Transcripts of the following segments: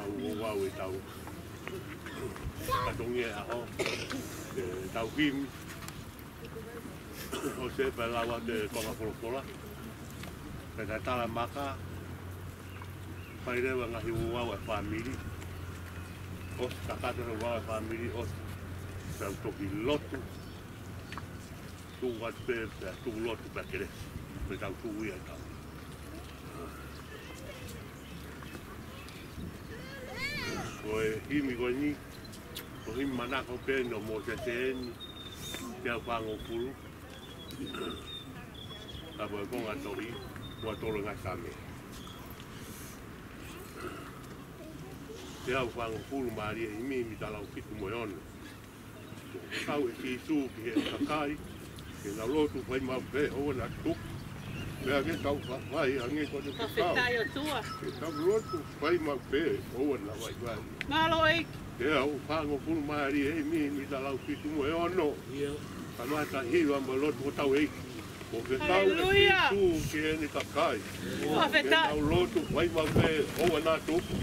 tau wau e tau katongi e aho tau kim o se pe lawa te konga polopola pe ta tala maka pai rewa ngahi wau e family o kakata wau e family o tau toki lotu tu wat pe tu lotu pe kere pe tau tu ia tau Oe himi koe ni, o himi manako pe no mo te tēni, te au whango puru. Ta poe konga tori, ua tolo ngai same. Te au whango puru maari e himi talau kitu moe ono. Kau e ki su ki he kakai, ke na lotu whai mau pe, oa na tuku. Mea ke tau whai, ange kone te kau. Whawhetai o tua. Ke tau lotu whai mau pe, oa na wai wai. Malo e. Te au whango pulu maari e mi talau kitu mo e ono. Kamata hiwa ma lotu o tau eiki. O ke tau e kitu ke ene kakai. Ke tau lotu whai mau pe, oa na tuku.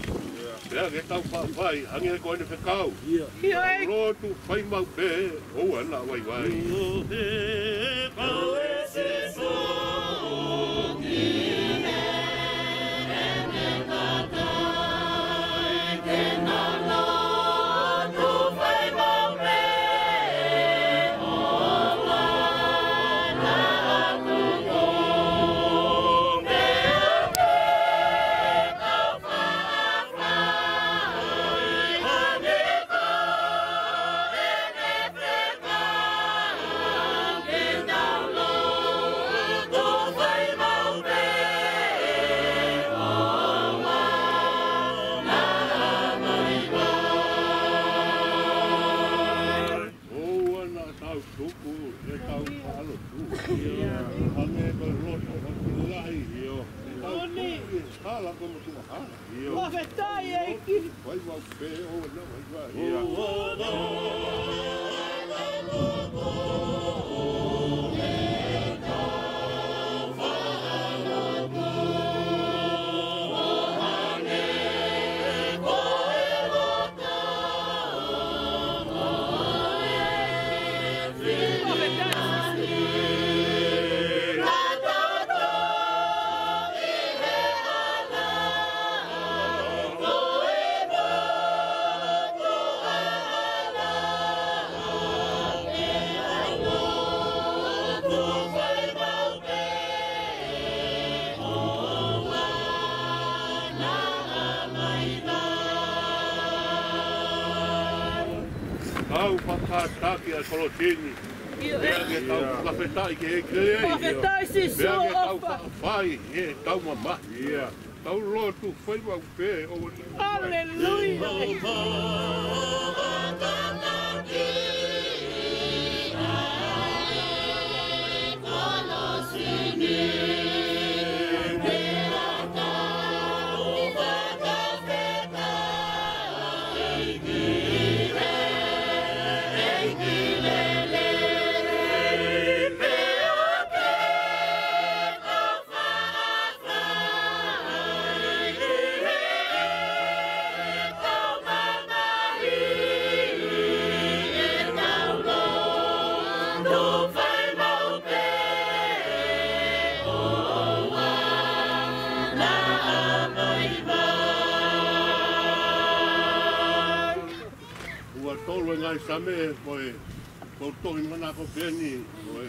Mea ke tau whai, ange kone te kau. Lotu whai mau pe, oa na wai wai. Kau e se so. Whawhetai eiki. Wai wau pe, oa na wai wai. Tau whakataki a kolotini. Mea ke tau whawhetai ke e kre ei. Whawhetai si so opa. Mea ke tau whawhai e tau mamahi. Tau lotu whai wau pe. Alleluia. Tolu ngai same koe ko tohi mana ko peni koe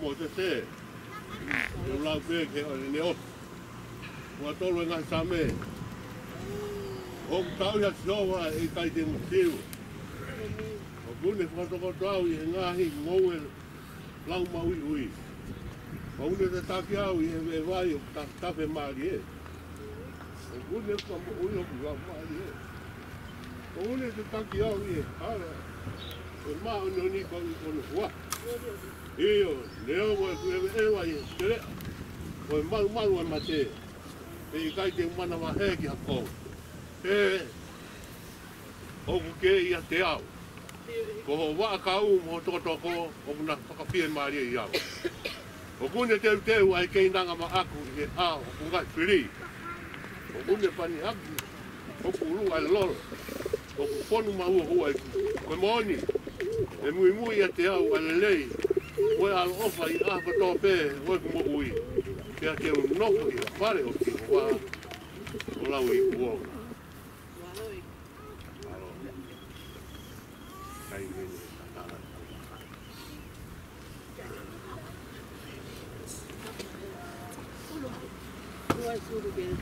mo te te yo lau pe ke o ne o wa tolu ngai same o tau ya soa e kai te mutiu o bune fa to tau i ngahi ngoe lau maui ui o une te taki au i e vai o ta pe mali e o bune ko mo ui o wa mali e o une te taki au i e ara o maa no ni ko no wa io leo mo e wa i tere o malu e mate e kai te mana wa he ki hako e o ke ia te au ko wa ka u mo to ko o na ka pie mari ia o kune te ai ke ndanga ma aku e a o ngai firi o kune pani aku o pulu ai lolo o ponu ma ua ko moni e mui a te au ale lei o al ofa I a to pe o mo ui pe ke un no I pare o ti wa o la ui o kai ni Vai tudo bem.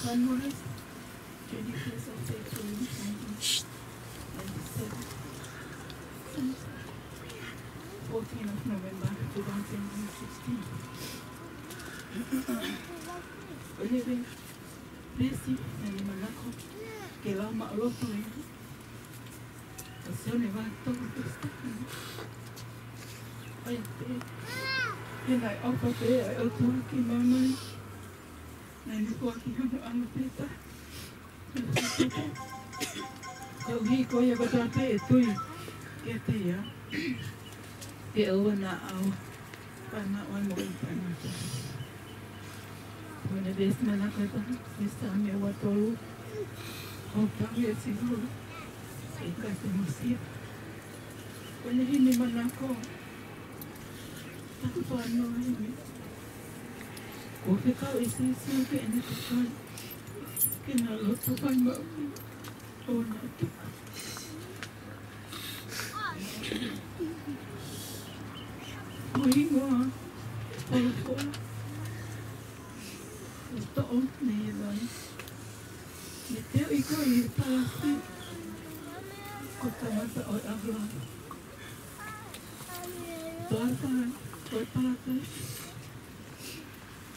Honduras, 21st of April 1997, 14th of November 2016. Oleve, Presi, nani Malako, que va a Maloto, o sea, ne va todo esto. Oye, and I offer there, I also want to keep my money. And it's walking on the paper. So he go ya batate tui kete ya. E owa na au pana wan mo pana. When the best man akata sista me watolu. O pavia siguro. E kase musia. When he ni manako. Aku pano ni. Ko ficar esse que é necessário que na luta vai mal ou não. Moingo, olha, estou ontem aí, meteu e corri para assim, cortava o avô, foi para trás.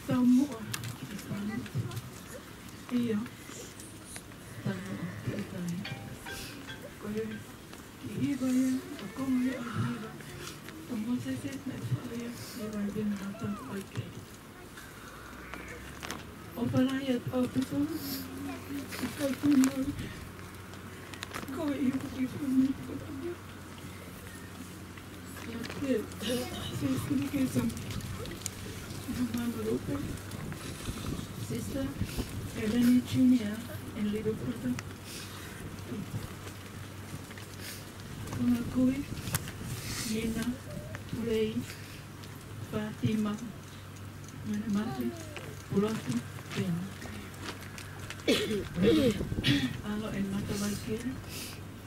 Tamu iya tamu kita kaya iba ya ako may iba tamu seset na saya iba nata okay o palaya o piso ikaw tumoy ko iba ni ya sesini kesam Sister Eleni Jr. in Little Brother. Kuna kui Nina, Tulei, Fatima, Manamati, Pulotu, Pena. Alo en Matawaikere,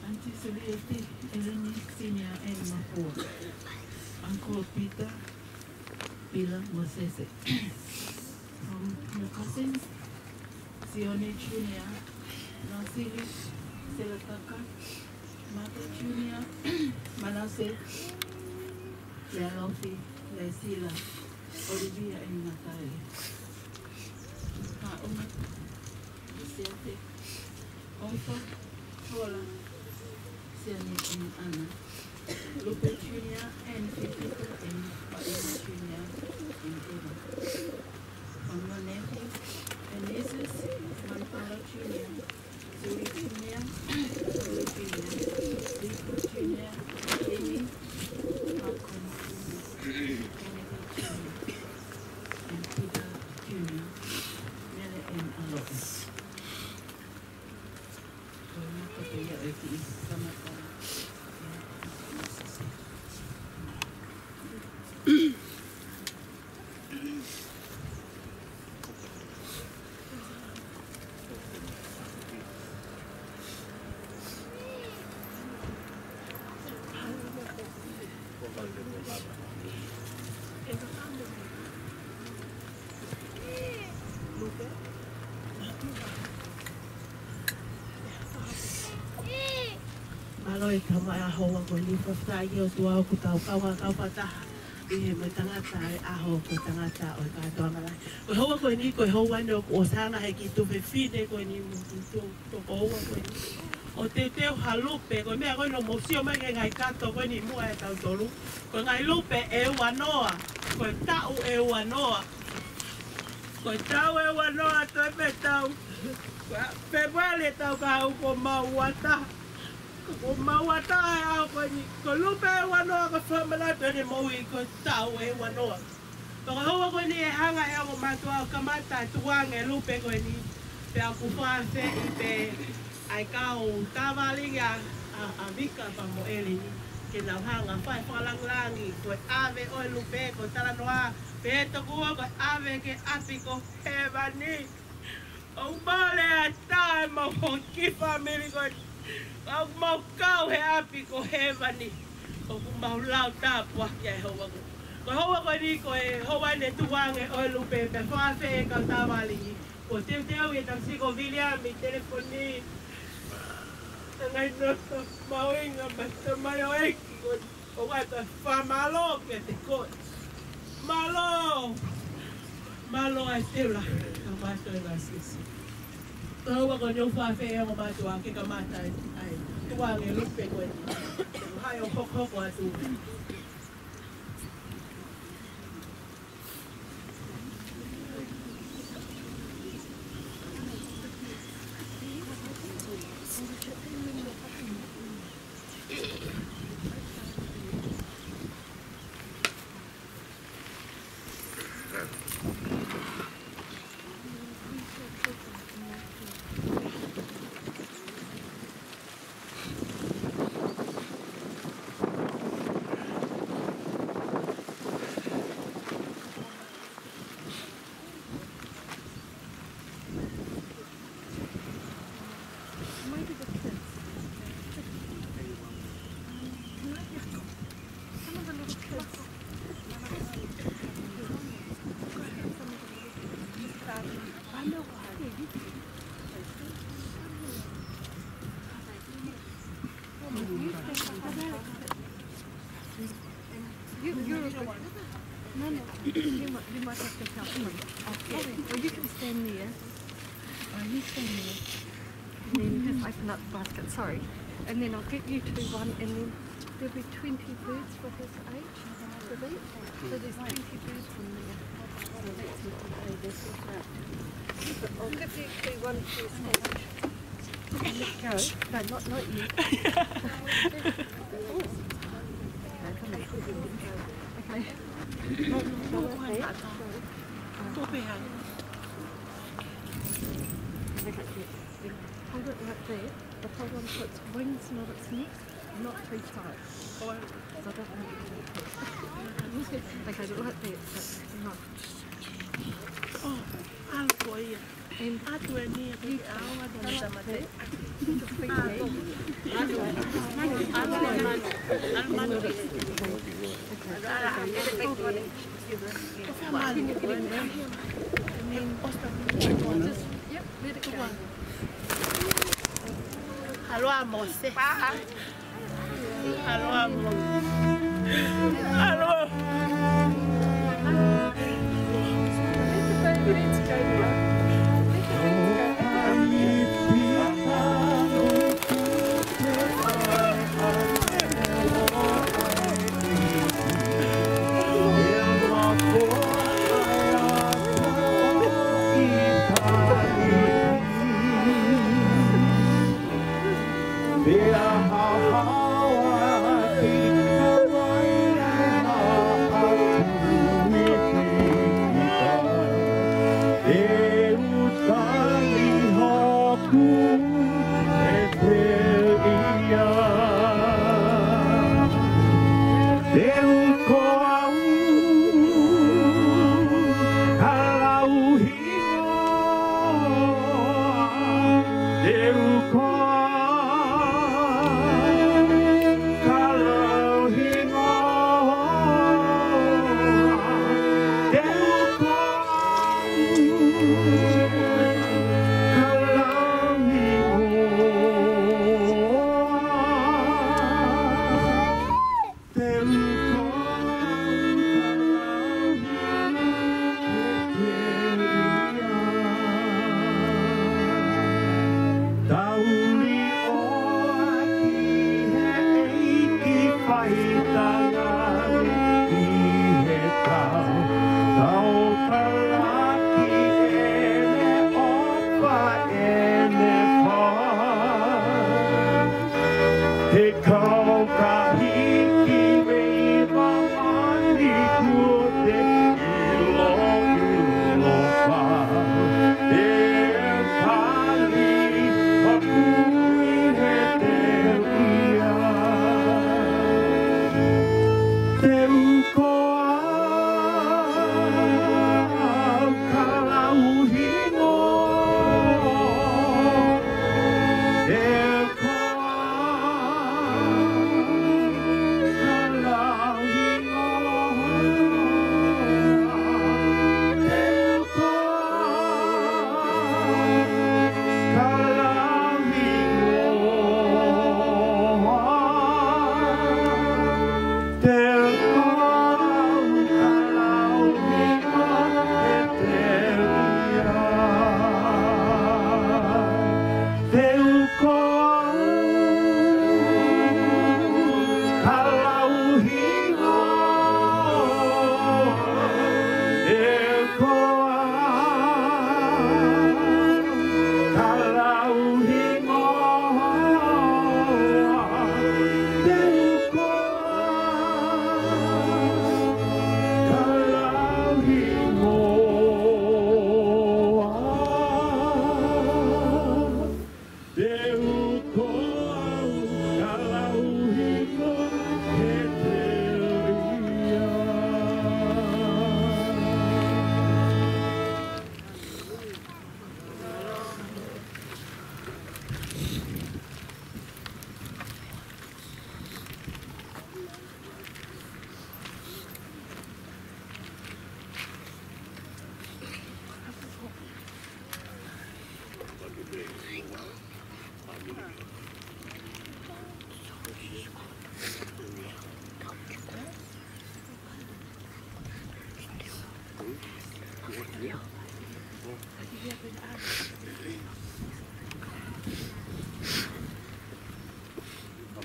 Auntie Solieti, Eleni, Sinia, and Mapua. Uncle Peter, Pila, Mosese. From your cousins, Sione Junior, Nasili, Selataka, Mata Junior, Manase, Lealofi, Lesila, Olivia, and Natalie. Siete, Ofa, Hola, Siani and Anna, Lupe Junior and Fifita and Fatima Junior and Eva. On my nephew and nieces, Manpala Junior, Zuri Junior, Zuri Junior, Rico Junior, Amy, Malcolm Junior, Kennedy Junior, and Peter Junior, Nele and Alois. Maloi kama aho ko ni fafta yo tua ku tau kawa ka pata e me tangata aho ko tangata o ka tonga la ko ho ko ni ko ho wa no ko sana he ki tu fe fide ko ni mu tu to ko ho ko ni o te halupe ko me ko no mo sio me ngai ka to ko ni mu e tau tolu ko ngai lupe e wa noa ko tau e wa noa ko tau e wa noa to me tau pe vale tau ka ko ma wata ko mawata a ko ni ko lupe wano ka famala te mo I ko tau e wano ko ho ko ni hanga e ko matua ka mata tuange lupe ko ni pe a ku fa se I pe ai ka o tavalinga a vika pa mo ele ni ke na hanga fa lang langi ko ave o lupe ko tala noa pe to ko ave ke apiko hevani o male ata mo ki family ko Au mau kau he api ko hevani o ku mau lau tapua kia e hoa ko ko hoa ko ni ko e hoa ne tuange o lupe pe whaase e kau tawali ko teo e tam siko William I telefoni ngai no mau inga basta mai o eki ko o wata whamalo ke te ko malo ai teula ka mato e la sisi Tahu ko yung fafe ang matua ke kamata ay tuwang e lupe ko ni hayo hok atu You might have to help me. Or you can stand there. You stand there. And then just open up the basket, sorry. And then I'll get you to one, and then there'll be 20 birds for his age. So there's 20 birds from there. So that's what we do. I'll give you to one first stage. Let go. No, not you. Okay. Hold it right there. The hold on to its wings, not its neck. not too tight. So I don't want it to be too tight. Okay, but like that, but not. Oh, algo ia. And Atu e ni e au atu ni tamate. your feet there. Yep, let it go. Halo amose. Halo amose. Halo.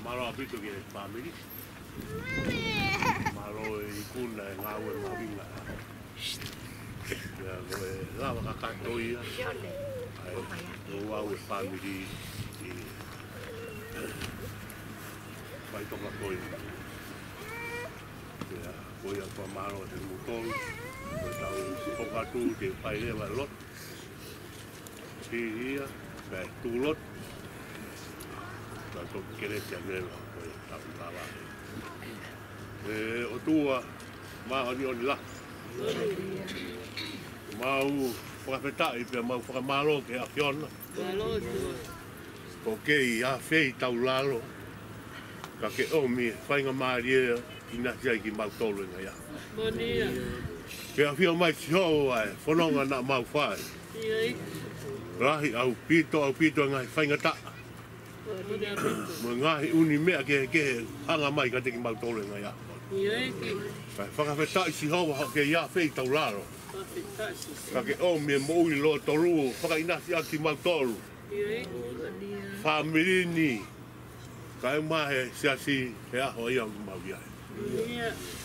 Malo apito que es family. Malo y kuna en agua en la vida. La va a cantoya. No agua family. Vai tomar coisa. Voy a tomar el motor. Poco a tú que para llevar lot. Sí, tu lot. Tanto quieres tenerlo. O tua ma oni oni la. Mau whakawhetai pia mau whakamalo ke a whiona. Ko kei a whei tau lalo. Ka ke omi whainga maaria i nasi ai ki mau tolu inga ia. Ke a whio mai siho ai, whanonga na mau whai. Rahi au pito ngai whainga ta. Mo ngahi uni mea ke hanga mai ka te ki mau tolu inga ia. Kai whakawhetai siho wa ke ia whei tau lalo. Ka ke omi e mo ui lo tolu, whakainasi a ki mau tolu. Whamirini. Kai mahe siasi he aho ia ki mau ia.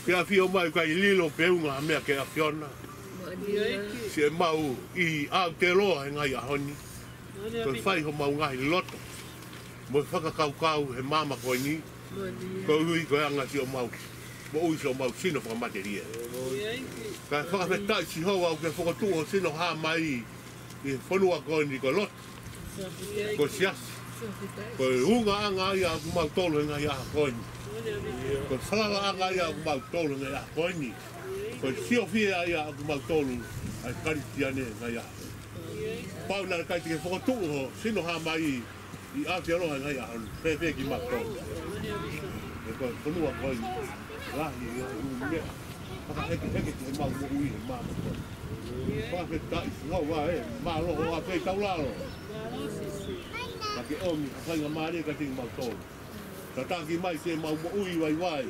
Kia whio mai kai lilo peunga mea ke a whiona. Si e mau I au te loa he ngai ahoni. Koi whai ho mau ngahi loto. Mo whakakaukau he mama koe ni. Koi hui koe anga si o mau. Mo ui si o mau sino whakamateria. Kai whakawhetai si hoa au ke whakatu o sino haa mai I whanua koe ni koe loto. Ko siasi. Koe unga anga ia aku mau tolu he ngai aha koe ni. Ko whalala anga ia aku mau tolu ngai aha koe ni. Ko sio fia ia aku mau tolu ai karitiane ngai aha. Pau nara kai te ke whakatu ho sino haa mai I Aotearoa ngai aha pepe ki mau tolu. E koe whanua koe ni. Lahi ia mea. Paka heke te mau mo ui he mama koe. Whakawhetai si hoa e. Maa loho a pei tau lalo. Ka ke omi ka whainga maare ka tingi mau tolu. Ta taki mai se mau mo ui wai wai.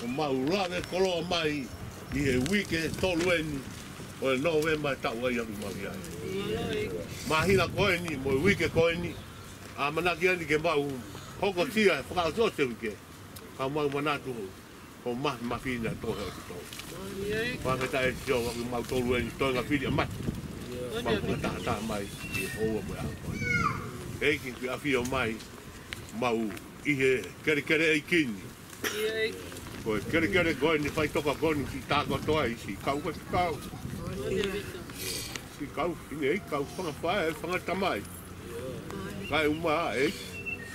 O mau rave koloa mai I he wike tolu eni. O e Novemba tau ai aku mau iai. Mahina koe ni, mo wike koe ni. A manaki ani ke mau hoko tia e whakao se wike. Ka mau manatu o mawhina tohe o te tolu. Whakata e sio aku mau tolu eni toinga whiri a mati. Mau whakata mai I hoa mo au koe. Eiki ki a whio mai mau I he kere ei kini. Koe kere koe ni whai toka koni si tāko toa I si kau koe si kau. Si kau, ine ei kau whanga whae e whanga tamai. Kai uma a ei,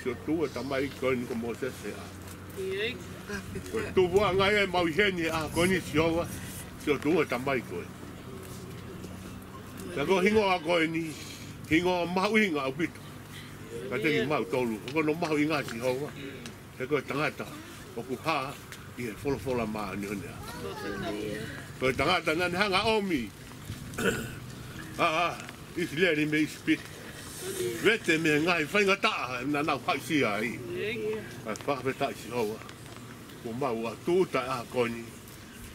si o tua tamai koe ni ko mo sese a. Koe tuvua ngai e mau heni a koe ni si hoa, si o tua tamai koe. Ka ko hingo a koe ni, hingo mahu hinga au pito. Ka teki mau tolu, ko no mahu inga si hoa. He koe tangata, o ku haa, I he wholofola maa ni honea. Koe tangata nani hanga omi. Isi leri me isi pit. Vete me ngai whainga taa, na nau haisi ai. Kai whakawhetai si hoa. Ko mau a tūta a koni.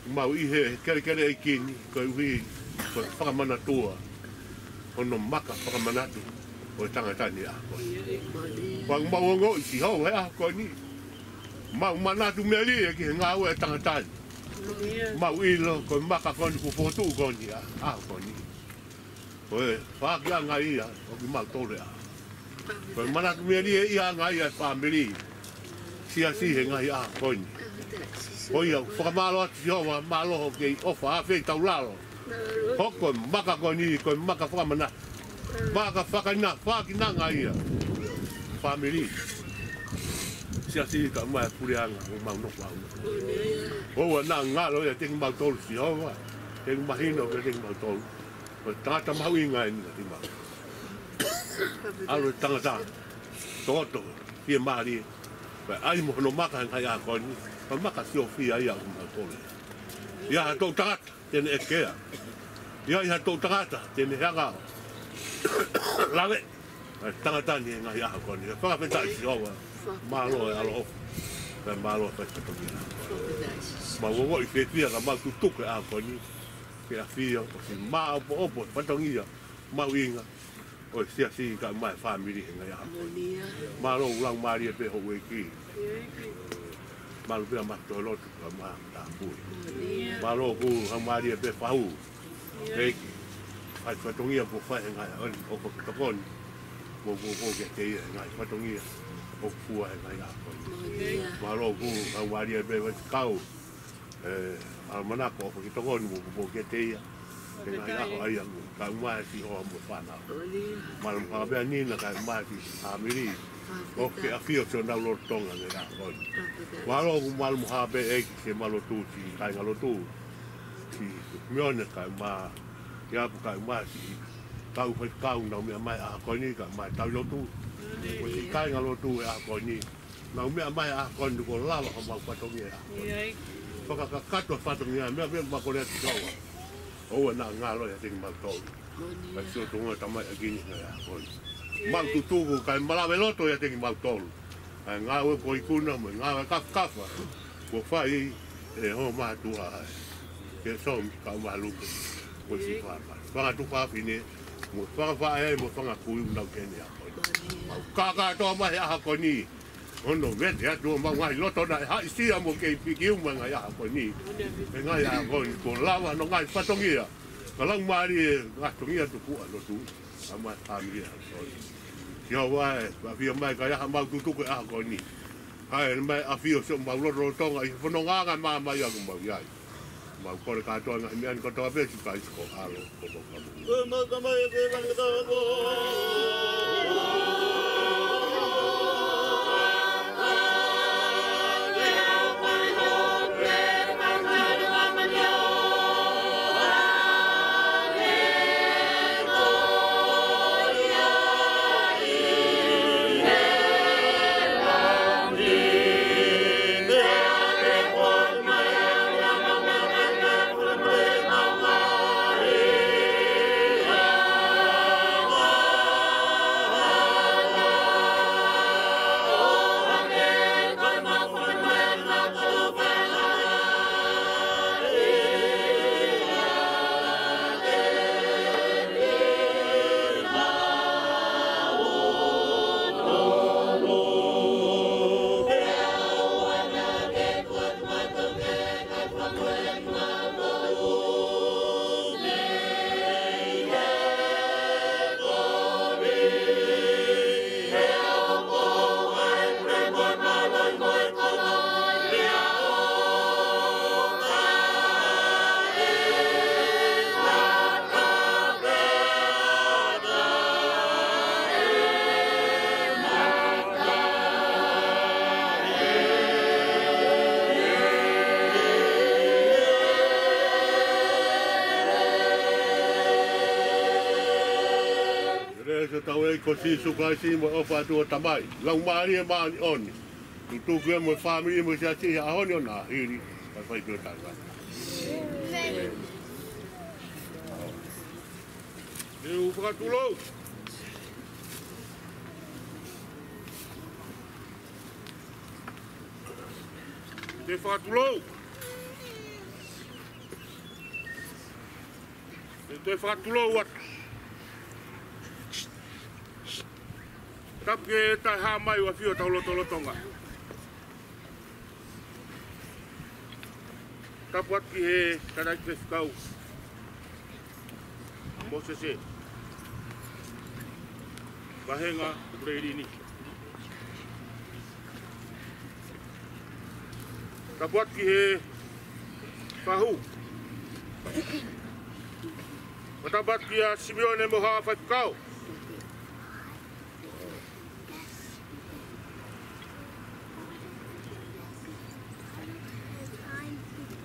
Ko mau I he kere ei kini, koe ui, koe whakamana tua. Ono maka whakamanatu. O tangata ni a koni. Wang mau ongo isi hoa he a koni. Mau manatu mea li e ki he ngā ue tangatani. Mau ilo, koe maka koni ku whotu koni a koni. Koe whaaki a ngā ia, o ki mau tore a. Koe manatu mea li e ia ngā ia e whamiri. Sia si he ngā ia a koni. Koe au, whakamalo atu si hoa, malo ho kei ofa a whei tau lalo. Hoko maka koni, koe maka whakamanatu. Maka whakana, whaaki na ngā ia. Whamiri. Siasi ka mai purianga o mau no mau. O na ngalo e te mau tolu si hoa. Te mahino ke te mau tolu. O tata mau inga ni te mau. Alo tangata. Toto ki mari. Ba ai mo no maka ngai a ko ni. Pa maka si o fi ai a mau tolu. Ya to tata te ne kea. Ya to tata te ne hanga. Lave. Tangata ni ngai a ko ni. Pa pa ta si hoa. Malo e alo pe malo pe te tokina. Ma wo I fia ka ma tutuke a ko ni. Ke a fia o si ma opo patongia. Ma winga. O sia si ka mai family nga ya. Malo ulang mari pe ho weki. Malo pe ma to lot ka ma ta pu. Malo ku ha mari pe fau. Ke ai patongia po fa nga o ko tokon. Mo ke te nga patongia. O fua e mai ako. Malo ku ang wari e bewa kau. Al manako o ki tokon mo ke te ia. Ke ngai ako ai ang ka mai si ho mo whanau. Malo ka bea nina ka mai si amiri. O ke a fio se na lo tonga le la ko. Walo ku mal mo ha be e ke malo tu si kai ngalo tu. Si mione kai ma ya ku kai ma si kau fa kau na me mai a ko ni ka mai tau lo tu. Ko si kai ngalo tu a ko ni. Na me mai a ko ni ko la ko ma pa to ni. Paka ka kato fa to ni me ma ko le tu. O na ngalo ya ting ma to. Ma so to ngata mai a gini na ko. Mau tutuku kai malawe loto ya tengi mau tolu. Ai ngā ue ko ikuna mo ngā ue kafa. Ko whai e ho mātua ai. Ke som ka maluku. Ko si whaka. Whanga tuka whine. Mo whanga whae mo whanga kui unau kene a koni. Mau kaka toa mahi aha koni. Ono vete atu o mau ngai loto na e hai sia mo kei piki uma ngai aha koni. E ngai aha koni. Ko lawa no ngai patongia. Kalang maari e ngatongia tuku a lotu. Ama familia sorry. Yo vai, va via mai ka ya mau tutu ko a ko ni. Ai mai a fio so mau lo tonga i fono nga ma mai ya mau ya. Mau ko ka to nga mi an ko to be ka ko alo ko ko. Ma ka mai ke ban ka ko. Ko si suka si mo ofa tu tamai lang mari ma on tu ke mo family mo sia ti a hon na hiri pa fa tu ta eu fa tu lo te fa tu lo te fa tu lo wat Kapke tai ha mai wa fio tau loto lotonga. Kapuat ki he kadai te skau. Mo se se. Bahenga breini. Kapuat ki he pahu. Matabat ki a Simeone mo ha fa kau.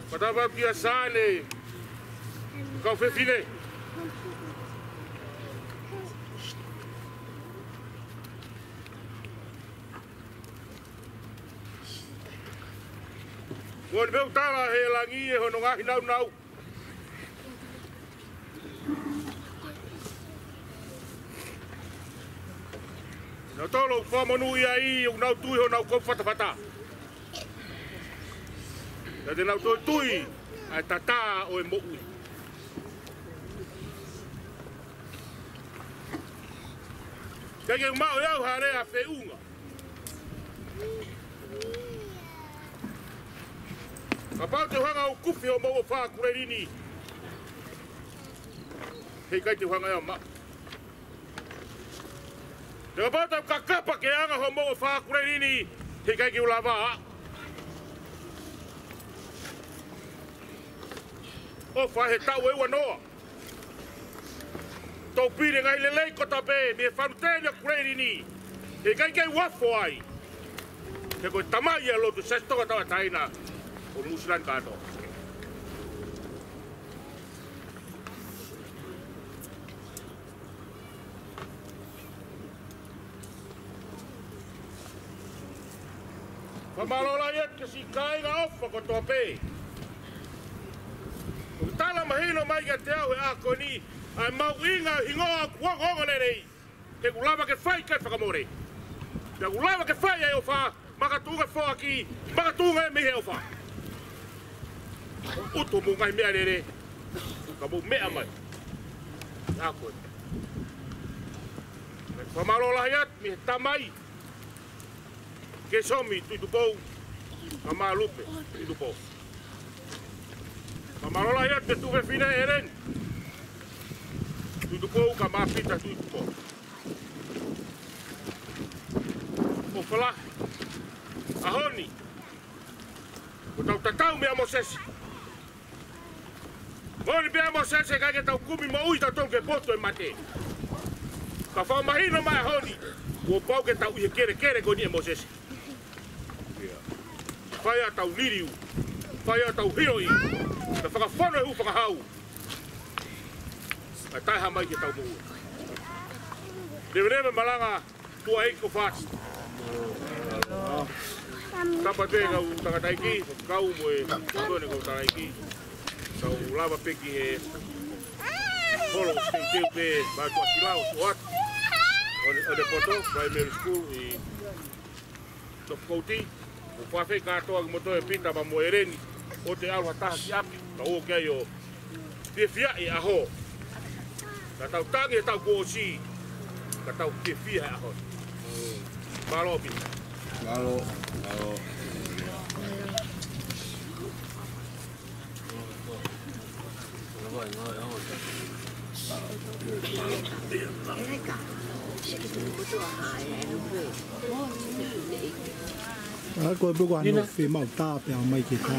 Patava pia sale. Kau fe fine. Mon meu tala he langi e hono ngahi nau nau. No tolo fa monu ia I o nau tui ho nau ko fata fata. Ya de nau tui ai tata o e mo'ui. Kage mau iau hare a feunga. Kapau te hanga o kufi o mau wha kurerini. Hei kai te hanga iau ma. Te kapau tau kakapa ke anga ho mau wha kurerini. Hei kai ki ula waa. O wha he tau e wanoa. Tau pire ngai lelei ko tape me whanutenia kurerini. E kai wafo ai. Te ko tamai e lotu sesto ka tawa taina o muslan kato. Pamalola iat ke si kai ga offa ko toa pe. Tala mahino mai ka te au e ako ni ai mau inga hingoa kuongo lerei. Te kulava ke fai kai whakamore. Te kulava ke fai e ofa, makatunga fo aki, makatunga e mihe ofa. Uto mo ngai mea lere, ka mo mea mai. Ako. Pamalola iat mi tamai. Ke somi tu pou, ka malupe tu pou. Pamalola iat te tuwe fine eren. Tu pou ka mapita tu pou. O fala. Ahoni. O tau tatau mea Mosesi. Moni mea Mosesi ka ke tau kumi mo uita tonke poto e mate. Ka whao mahino mai ahoni. O pau ke tau ihe kere ko ni e Mosesi. Whaia tau liriu. Whaia tau hiroi. Ka whakawhono e hu whakahau. Ai taiha mai ke tau mou. Rewe malanga tua eiko fast. Tapa te kau takataiki, kau mo e kone kau takataiki. Kau lava peki he holo steu pe batua silao suat. Ode poto, primary school i Topkouti. O whawhi katoa ki motoe pita ma mo ereni. O te aroha taha ki api, ka o kei o te fia i aho. Ka tau tangi e tau kōsi, ka tau te fia e aho. Malo pita. Malo. Ko bu ko no fi mau ta pe mai ki ta.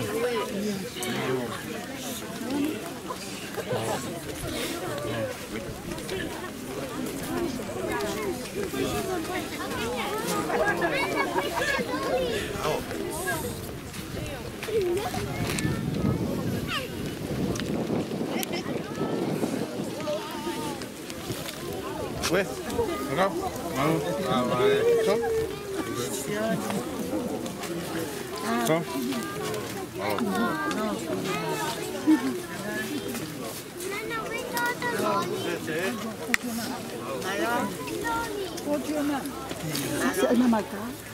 Ué, legal? Ah, vai. Só? Só?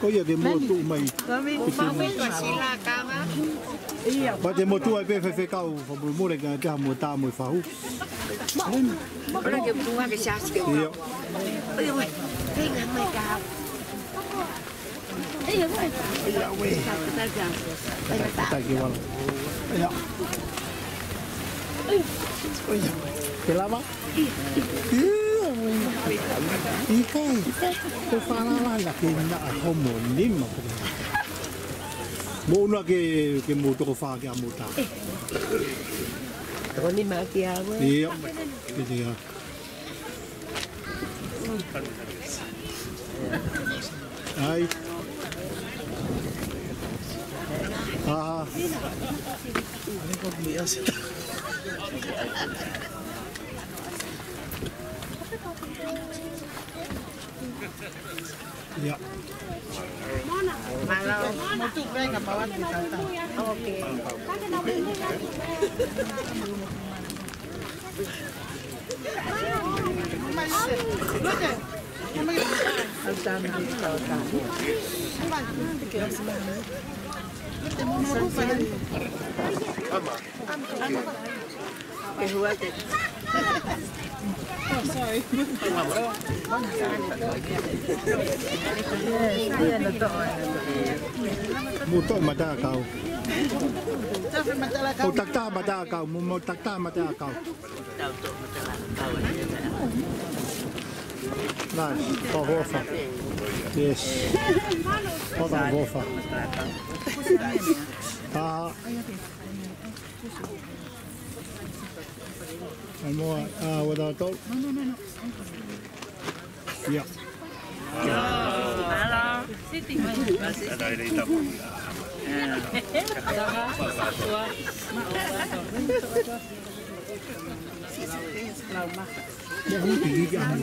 Có giờ thì mua tụ mày. Và thì mua tụ ai về phải cao, và mua lại cái hàng mua ta mua pháo. Orang yang bunga ke siapa sih? Iya. Iya, weh, kayak nggak mereka. Iya, weh. Iya, weh. Tak kira. Iya. Iya. Kelapa? Iya, weh. Ikai. Kepala lah kena homonim apa? Mau nak ke motor fah ke motor. Kau ni mati apa? Iya. Iya. Hai. Ah. Ya. Malau. Mau tu kau yang bawa di sana. Okey. Sorry. Motor mata kau. Oh takta mata kau, mau takta mata kau. Nice, for Hofa. Yes. For Hofa. Ah. One more, without all. No. Yeah. Ada ini tak pun. Yang tinggi yang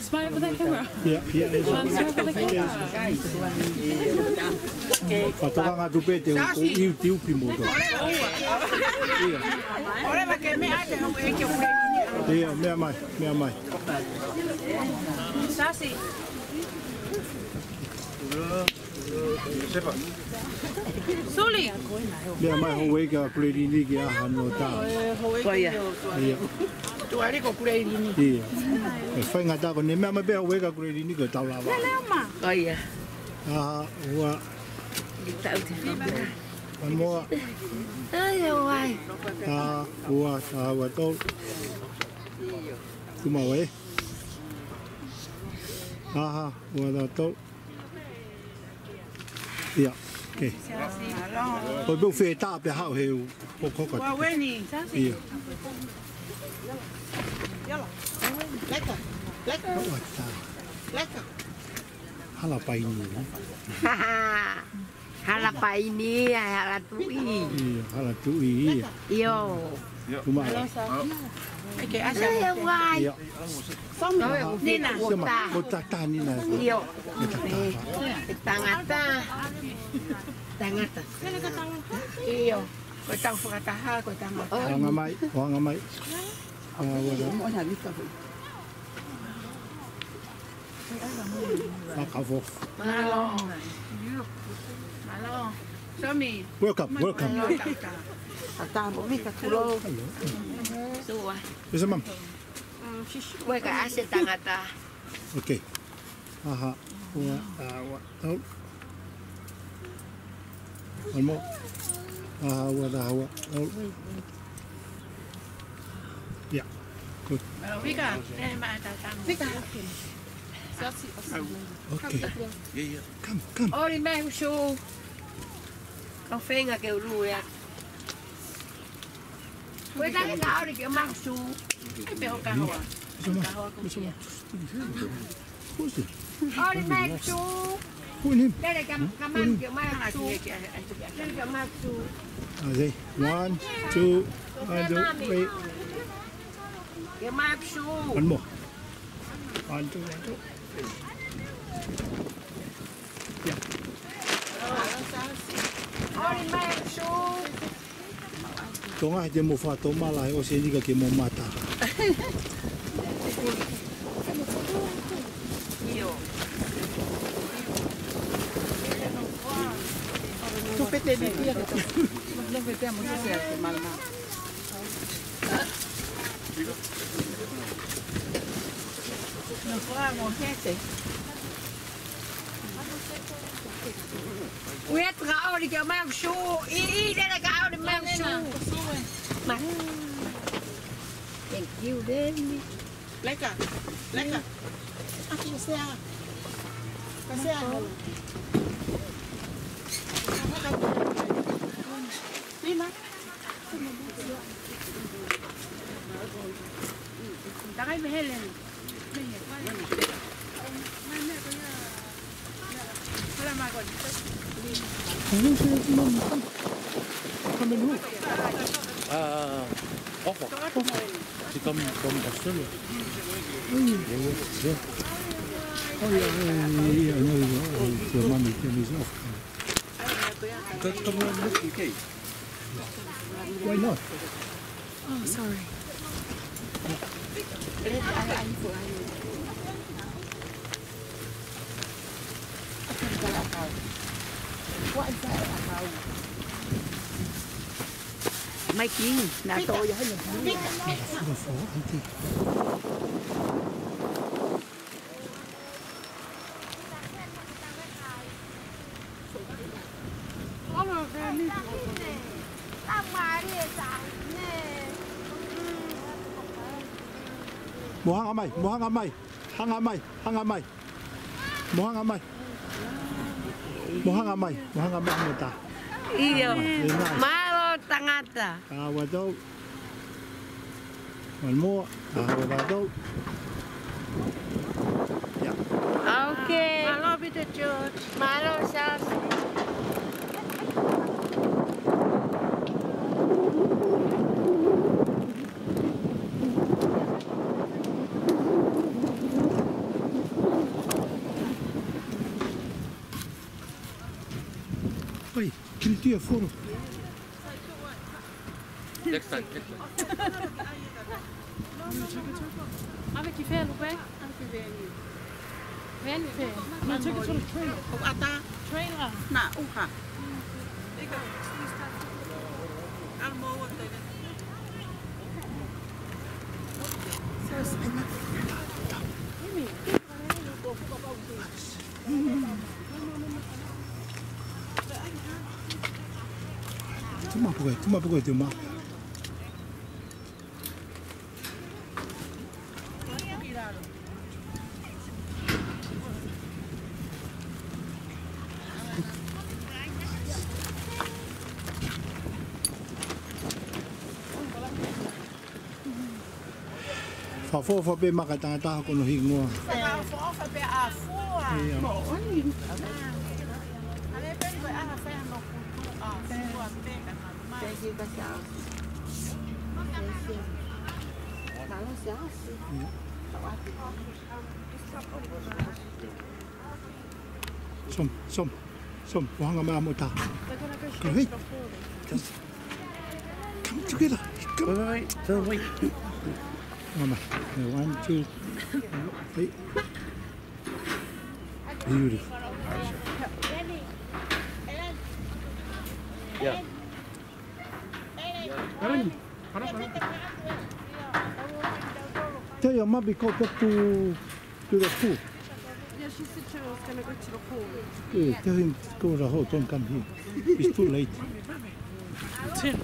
Smile for that camera. ya ya. Smile for the camera. Patut kan tu pete u pimoto. Iya, me amai. Sasi. Suli. Me amai ho wega kuliri ni ki aha no ta. Koia. Iya. Tu ari ko kulei ni. Iya. Fai ngata ko ne me amai be ho wega kuliri ni ko tau lava. Koia. Ah, wa Tau te whamara. mo. Ai, ai. Ta wa to. Kuma we. Aha, wa da to. Iya. Okay. Oi bu fe ta pe hao he o ko ko. Wa weni. Iya. Lekker. Lekker. Wa ta. Lekker. Hala pai ni. Hala pai ni, hala tui. Iya, hala tu i. Iyo. Kuma. Oke, asa. Saya wai. Iya. Nina. Ko ta ni na. Iyo. Tangata. Tangata. Iyo. Ko tau whakataha, ko tangata. Wa ngamai. Ah, wa da. Mo na lika fu. Akavo. Malo. Somi. Welcome. Ata mo mi ka tulo. Suwa. Bisa mam. Weka ase tangata. Okay. Aha. Wa tau. Almo. Ah, wa da wa. Ya. Good. Vika, ma ata tang. Vika. Okay. Come. Ori mai ushu. Kau fenga ke uru ya. Weka ka ori ke mai ushu. Pe o kahoa. Bisa mam. Who's it? Ori mai ushu. Who him? Dere kaman ke mai ushu. Dere ke mai ushu. Okay. 1, 2, 1, 2, 3. Ke mai ushu. One more. 1, 2, 1, 2. Ori mai ushu. Tonga he mo fa to mala o se ni ka ke mo mata. Tu pete de dia. Não vai ter muito certo, mal mal. Não foi mo hete. Wet ka ori ke mai ushu. Dere ka ori mai ushu. Thank you, Danny. Lekker. Lekker. Ach, você é. Você é. Lima. Tagay me Helen. Wala magon. C'est comme Barcelone. Oh yeah, I know. Your mommy came is off. Why not? Oh, sorry. Mai kín, nà tôi vậy. The fall, auntie. Mo hanga mai, mo hanga mai. Hanga mai, hanga mai. Mo hanga mai. Mo hanga mai, mo hanga mai mo ta. Iyo. Malo tangata. Awa tau. Wan mo, awa tau. Ya. Okay. Malo bita George. Malo sas. Oi, kini tia foro. Next time, next time. Avec qui fait le bain? Ven fait. Man take it to the trailer. Ata, Trailer. na uha. Almo wate. Tuma pukai te ma. Fa pe maka tanga ko no hingoa. Fa pe a fua. Mo oni. Ale pe ko a fa no ku a fua pe ka na ma. Thank you, Pascal. Malo sas. Som, mo hanga mai mo ta. They're gonna go Go straight ahead. to the pool. Just come together. Come. Wait. Mama, 1, 2, 3. Beautiful. Yeah. Tell your mom because go to the pool. Yeah, she said she was gonna go to the pool. Yeah, tell him go to the hall, don't come here. It's too late. Tim.